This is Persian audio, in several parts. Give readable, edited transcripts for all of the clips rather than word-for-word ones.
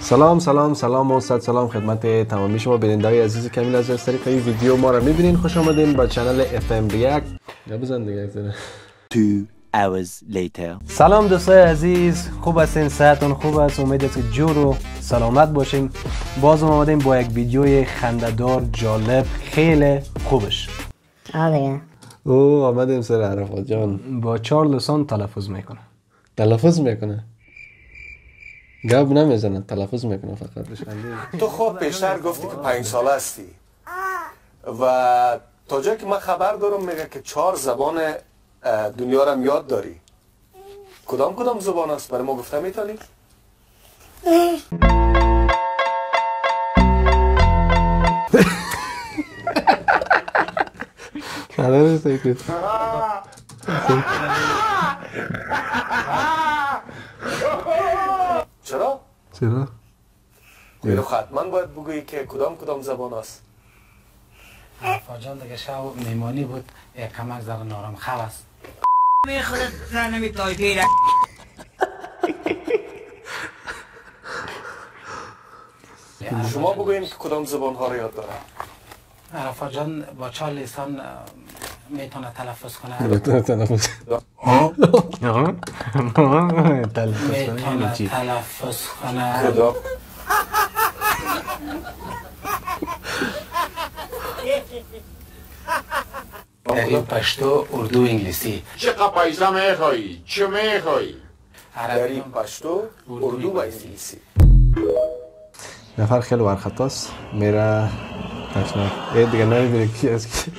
سلام و صد سلام خدمت تمامی شما بینندگان عزیز کمیل از طریق این ویدیو ما را میبینین. خوش آمدین با چنل FM React. یا بزن دیگه 2 hours later. سلام دوستای عزیز، خوب هستین؟ صحتون خوب است؟ امید است که جور و سلامت باشین. باز اومدیم با یک ویدیوی خنده‌دار جالب خیلی خوبش. دیگه او آمدیم سر عرفات جان. با 4 لسان تلفظ میکنه. تلفظ میکنه؟ گاب نمیزنه، تلفظ میکنه فقط. تو خب پیشتر گفتی که 5 ساله هستی و تا جایی که من خبر دارم میگه که 4 زبان دنیا را یاد داری. کدام زبان است؟ برای ما گفته میتونی؟ خبر سیکرت. چرا؟ چرا؟ اینو حتما باید بگویی که کدام زبان است. فاجان دیگه شو میمانی بود، یک کمک زر نارم خواه است. خودت زنمی تایپی شما بگوین که کدام زبان ها رو یاد داره. عرفات جان با 4 لسان میتونه تلفظ کنه. تلفظ میتونه تلفظ کنه. کدام؟ دری پشتو، اردو، انگلیسی. چه قپایزه میخوایی؟ چه میخوایی؟ دری پشتو، اردو و انگلیسی. نفر خیلی ورخطاست میره تشنه دیگه نمیبینه کی از کی.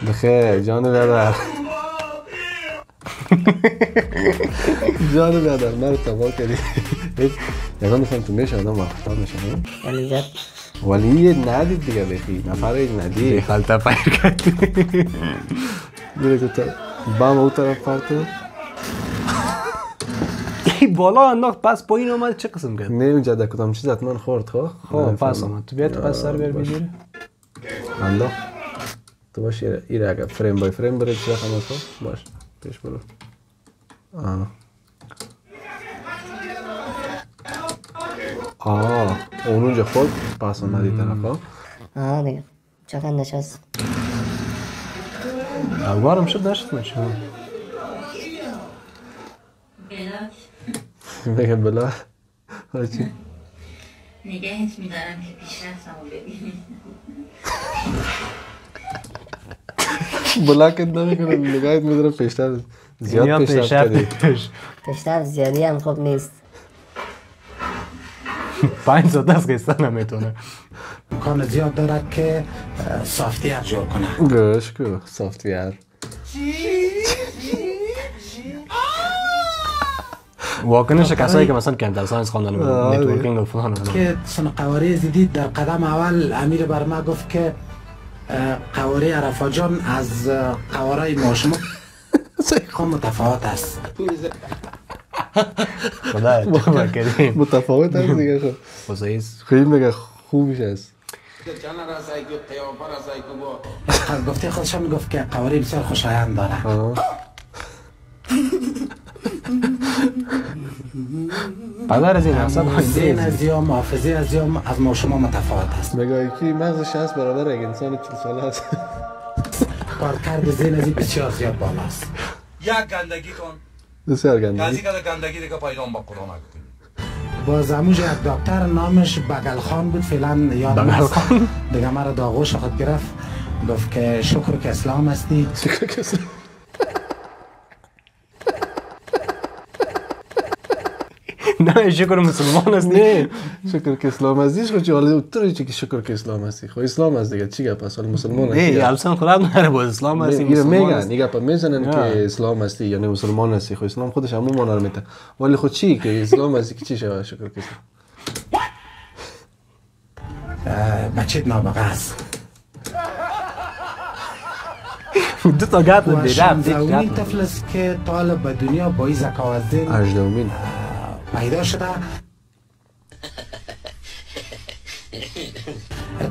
بخیر جان برادر. جان برادر من رو تباه کردی. یکان میخوام تو میشه آدم ورخطا میشه. ولی ندید دیگه بخی نفر ندید خلطه پیر کردی. دیگه تو بام او طرف پرتو بالا انداخت پس پایین اومد چه قسم کرد؟ نمیجا در کدام چیز حتما خورد خب پس اومد تو بیا تو پس سر بیر بگیری انداخت تو باش ایره اگر فریم بای فریم بره چیز خماس ها باش پیش برو اون اونجا خورد پس اومدی طرف ها دیگه چقدر نشست اوارم شد نشد من شما میگه بلا چی؟ نگهت میدارم که پیش رفتم و ببینید بلا که نمیکنم نگهت میدارم پیشتر زیاد پیشتر کردی پیشتر زیادی هم خوب نیست 5 ساعت از قصه نمیتونه امکان زیاد دارد که سافتیر جور کنه. گوش کو سافتیر واکنش کسایی که مثلا کمتر ساینس خواندن نتورکینگ و فلان که سن قواره زدید در قدم اول امیر بر ما گفت که قواره عرفات جان از قواره ما شما خب متفاوت است. خدای تو کریم متفاوت است دیگه خب واسهیز خیلی میگه خوبش است گفته خودش هم میگفت که قواره بسیار خوشایند داره. پدر از این حساب ذهن از یا محافظه از یا از ما شما متفاوت است. میگه کی مغزش هست برابر یک انسان 40 ساله است. کارکرد ذهن از بسیار زیاد بالا است. یک گندگی کن بسیار گندگی کسی که گندگی دیگه پیدام با کرونا کنی. با زموج یک دکتر نامش بغل خان بود فعلا یادم است دیگه مرا داغوش خود گرفت گفت که شکر که اسلام هستی. شکر که اسلام نه شکر مسلمان است نه شکر که اسلام هستیش خود چی حالا تو چی که شکر که اسلام هستی خب اسلام هست دیگه چی گپ است حالا مسلمان هستی نه البته خودم نره با اسلام هستی میگن دیگه پا میزنن که اسلام هستی یعنی مسلمان هستی خب اسلام خودش همون معنا رو میده ولی خود چی که اسلام هستی که چی شود شکر که اسلام بچه نابغه است. دو تا گپ و دیدم شمزومین طفل است که طالب به دنیا با این ذکاوت ذهن 18مین پیدا شده.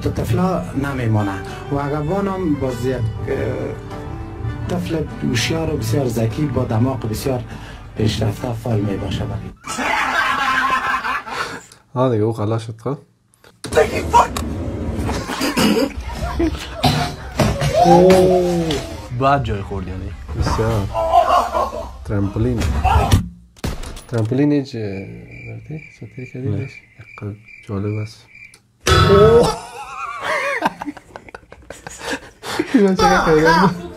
تو طفلا نمیمانه و اگر بانم باز یک طفل هوشیار و بسیار ذکی با دماغ بسیار پیشرفته فعال می باشه. ها دیگه او خلاص شد. خب بعد جای خورد یعنی بسیار ترامپولین ایج وقتی سوتی کردیش یک جالب است. من چقدر کردیم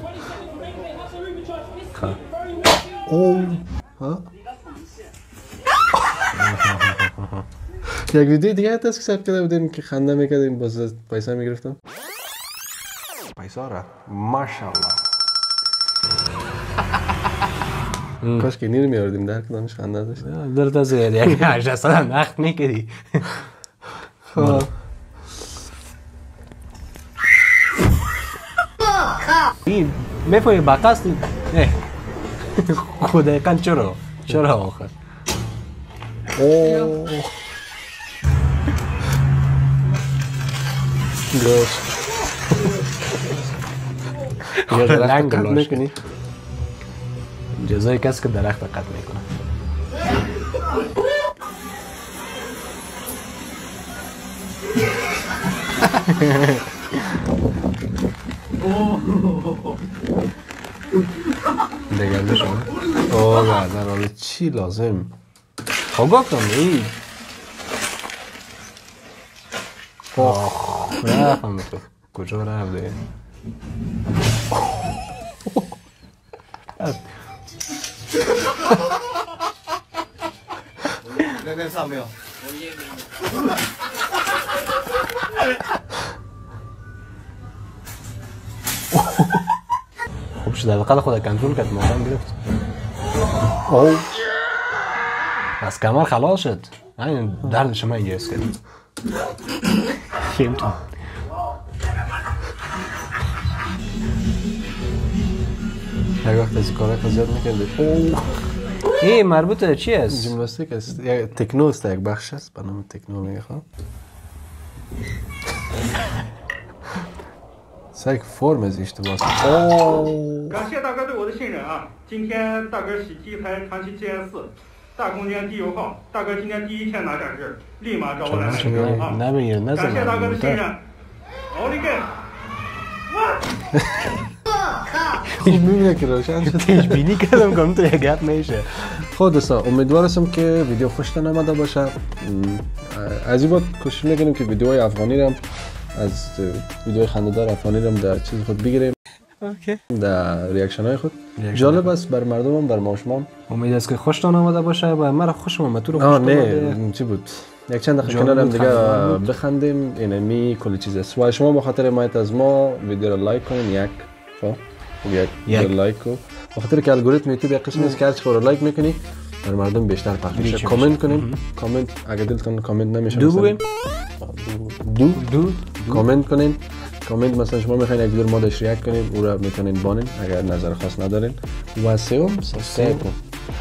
یک ویدیو دیگه هست که ثبت کرده بودیم که خنده میکردیم باز پیسه میگرفتم. پیسه را ماشاءالله کاش که اینی رو میاردیم در کدامش خنده داشت. درد از یک 800 نقد میکردی. این میفهمی با قصد خودایقا چرا آخر گوش یه درخت قطع میکنی؟ جزای کسی که درخت قطع میکنه. دیگه شما اوه در حال چی لازم خواه گفتم ای رفتم تو کجا رفته خوب شد دقیقا خود کنترل کرد مادم گرفت اوه از کمر خلاص شد این درد شما اینجا است کرد خیمتون یک وقت از این کارهای زیاد میکنده. این مربوط چی است؟ جیمناستیک است. تکنو است، یک بخش است به نام تکنو میخوام. یک فرم از اشتباه است. 感谢大哥对我的信任啊！今天大哥喜提台传奇 GS 大空间低油耗，大哥今天第一天拿展示，立马找我来买车啊！感谢大哥的信任，奥利给！ میبینه که روشن شد. پیش بینی کردم کنم تو یک گپ میشه. خب دوستا امیدوار هستم که ویدیو خوشتون آمده باشه. از این بعد کوشش میکنیم که ویدیوهای افغانی رم از ویدیوهای خنده‌دار افغانی رم در چیز خود بگیریم. اوکی. در ریاکشن های خود. جالب است بر مردمم بر ماشمام. امید است که خوشتون آمده باشه و مرا خوشم اومد. تو رو خوش اومده. نه چی بود؟ یک چند دقیقه کنار هم دیگه بخندیم. اینمی کلی چیز است. و شما به خاطر حمایت از ما ویدیو رو لایک کنین یک لایک کو. به خاطر که الگوریتم یوتیوب یک قسمی است که هر چی رو لایک میکنی در مردم بیشتر پخش میشه. کامنت کنین. کامنت اگه دلتون کامنت نمیشه دو کامنت کنین. کامنت مثلا شما میخواین یک ویدیو ما داش ریاکت کنیم او رو میتونین بانین اگر نظر خاص ندارین. و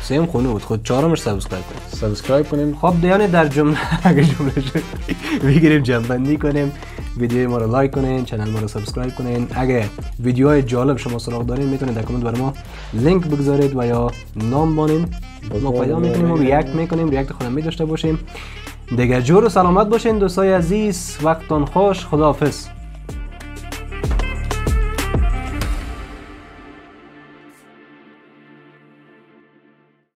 سوم خونه بود خود چهارمش سابسکرایب کنین. خب دیانه در جمله اگه جمله بگیریم جمع‌بندی کنیم ویدیو ما رو لایک کنین کانال ما رو سابسکرایب کنین. اگه ویدیوهای جالب شما سراغ دارین میتونید در کامنت بر ما لینک بگذارید و یا نام بانین ما پیدا میکنیم و ریاکت میکنیم ریاکت خودم داشته باشیم. دیگه جور و سلامت باشین دوستای عزیز. وقتتون خوش. خداحافظ.